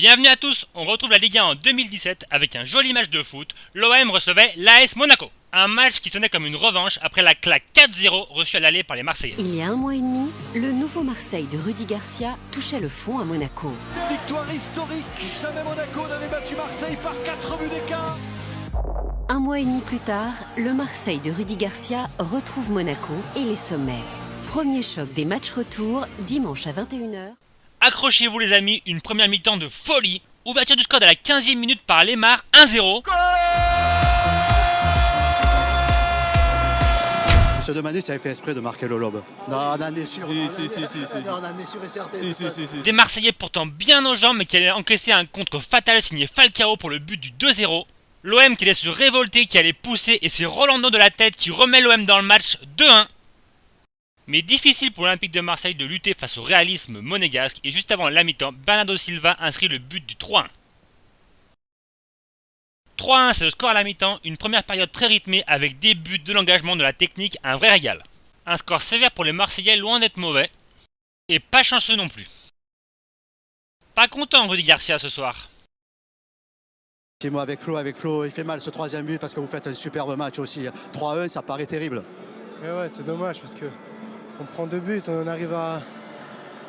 Bienvenue à tous, on retrouve la Ligue 1 en 2017 avec un joli match de foot. L'OM recevait l'AS Monaco. Un match qui sonnait comme une revanche après la claque 4-0 reçue à l'aller par les Marseillais. Il y a un mois et demi, le nouveau Marseille de Rudy Garcia touchait le fond à Monaco. Victoire historique, jamais Monaco n'avait battu Marseille par 4 buts d'écart. Un mois et demi plus tard, le Marseille de Rudy Garcia retrouve Monaco et les sommaires. Premier choc des matchs retour, dimanche à 21h. Accrochez-vous les amis, une première mi-temps de folie. Ouverture du score à la 15e minute par Lemar, 1-0. Se demander s'il avait fait exprès de marquer le lobe. Non, on en est sûr. Si. On en est sûr et certain. Si. Des Marseillais pourtant bien aux jambes mais qui allaient encaisser un contre fatal signé Falcao pour le but du 2-0. L'OM qui allait se révolter, qui allait pousser et c'est Rolando de la tête qui remet l'OM dans le match 2-1. Mais difficile pour l'Olympique de Marseille de lutter face au réalisme monégasque et juste avant la mi-temps, Bernardo Silva inscrit le but du 3-1. 3-1 c'est le score à la mi-temps, une première période très rythmée avec des buts, de l'engagement, de la technique, un vrai régal. Un score sévère pour les Marseillais loin d'être mauvais, et pas chanceux non plus. Pas content Rudy Garcia ce soir. Moi avec Flo, il fait mal ce troisième but parce que vous faites un superbe match aussi. 3-1, ça paraît terrible. Et ouais, c'est dommage parce que on prend 2 buts, on arrive à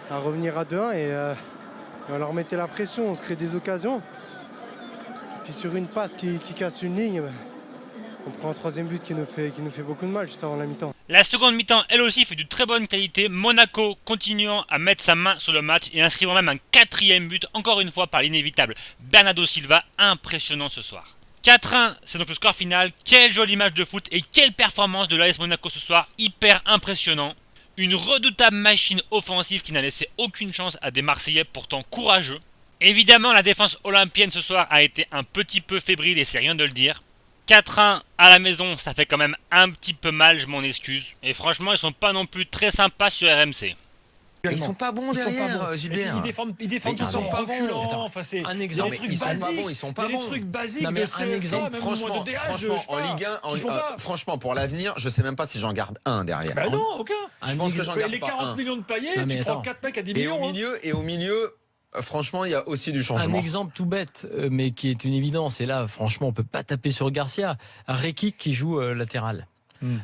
revenir à 2-1 et on leur mettait la pression, on se crée des occasions. Puis sur une passe qui casse une ligne, on prend un troisième but qui nous fait beaucoup de mal juste avant la mi-temps. La seconde mi-temps, elle aussi, fait de très bonne qualité. Monaco continuant à mettre sa main sur le match et inscrivant même un 4e but, encore une fois par l'inévitable Bernardo Silva, impressionnant ce soir. 4-1, c'est donc le score final. Quel joli match de foot et quelle performance de l'AS Monaco ce soir, hyper impressionnant. Une redoutable machine offensive qui n'a laissé aucune chance à des Marseillais pourtant courageux. Évidemment, la défense olympienne ce soir a été un petit peu fébrile et c'est rien de le dire. 4-1 à la maison, ça fait quand même un petit peu mal, je m'en excuse. Et franchement, ils sont pas non plus très sympas sur RMC. Ils sont pas bons derrière, Gilbert. Ils défendent ils sont pas reculants. bons. Enfin, c'est Un exemple, trucs ils sont pas basiques. bons, ils sont pas Les bons. trucs basiques Non, mais de un CFA, exemple, même franchement, de DH, franchement, je sais en pas, Ligue 1, qu'ils font pas. franchement, pour l'avenir, je sais même pas si j'en garde un derrière. Bah non, aucun. Je pense que j'en garde Les pas 40 un. millions de Payet, Non, mais tu prends attends. 4 mecs à 10 Et millions. au milieu, franchement, il y a aussi du changement. Un exemple tout bête, mais qui est une évidence. Et là, franchement, on peut pas taper sur Garcia. Rekik qui joue latéral.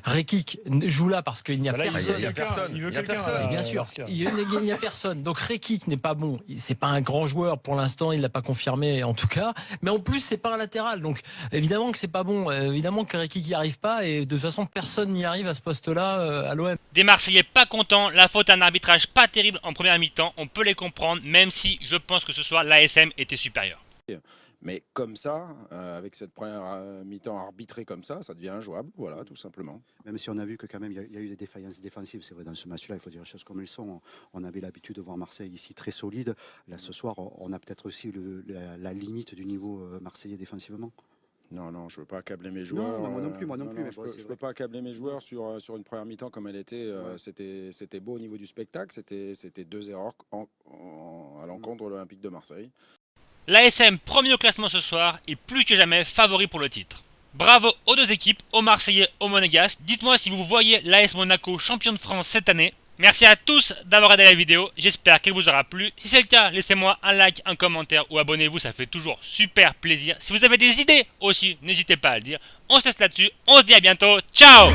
Rekik joue là parce qu'il n'y a Bah là, personne. il y a personne. Il veut Il y a quelqu'un. personne. Et bien sûr, il n'y a personne. Donc Rekik n'est pas bon. C'est pas un grand joueur pour l'instant. Il l'a pas confirmé en tout cas. Mais en plus, c'est pas un latéral. Donc évidemment que c'est pas bon. Évidemment que Rekik n'y arrive pas. Et de toute façon, personne n'y arrive à ce poste-là à l'OM. Des Marseillais pas contents, la faute à un arbitrage pas terrible en première mi-temps, on peut les comprendre, même si je pense que ce soir l'ASM était supérieur. Mais comme ça, avec cette première mi-temps arbitrée comme ça devient injouable, voilà, tout simplement. Même si on a vu que quand même il y a eu des défaillances défensives, c'est vrai dans ce match-là, il faut dire les choses comme elles sont. On avait l'habitude de voir Marseille ici très solide. Là ce soir, on a peut-être aussi la limite du niveau marseillais défensivement. Non, je veux pas accabler mes joueurs. Non, moi non plus. Mais Je peux pas accabler mes joueurs sur une première mi-temps comme elle était. C'était beau au niveau du spectacle. C'était 2 erreurs à l'encontre de l'Olympique de Marseille. L'ASM premier au classement ce soir est plus que jamais favori pour le titre. Bravo aux deux équipes, aux Marseillais, aux Monégasques. Dites-moi si vous voyez l'AS Monaco champion de France cette année. Merci à tous d'avoir regardé la vidéo, j'espère qu'elle vous aura plu. Si c'est le cas, laissez-moi un like, un commentaire ou abonnez-vous, ça fait toujours super plaisir. Si vous avez des idées aussi, n'hésitez pas à le dire. On se laisse là-dessus, on se dit à bientôt, ciao!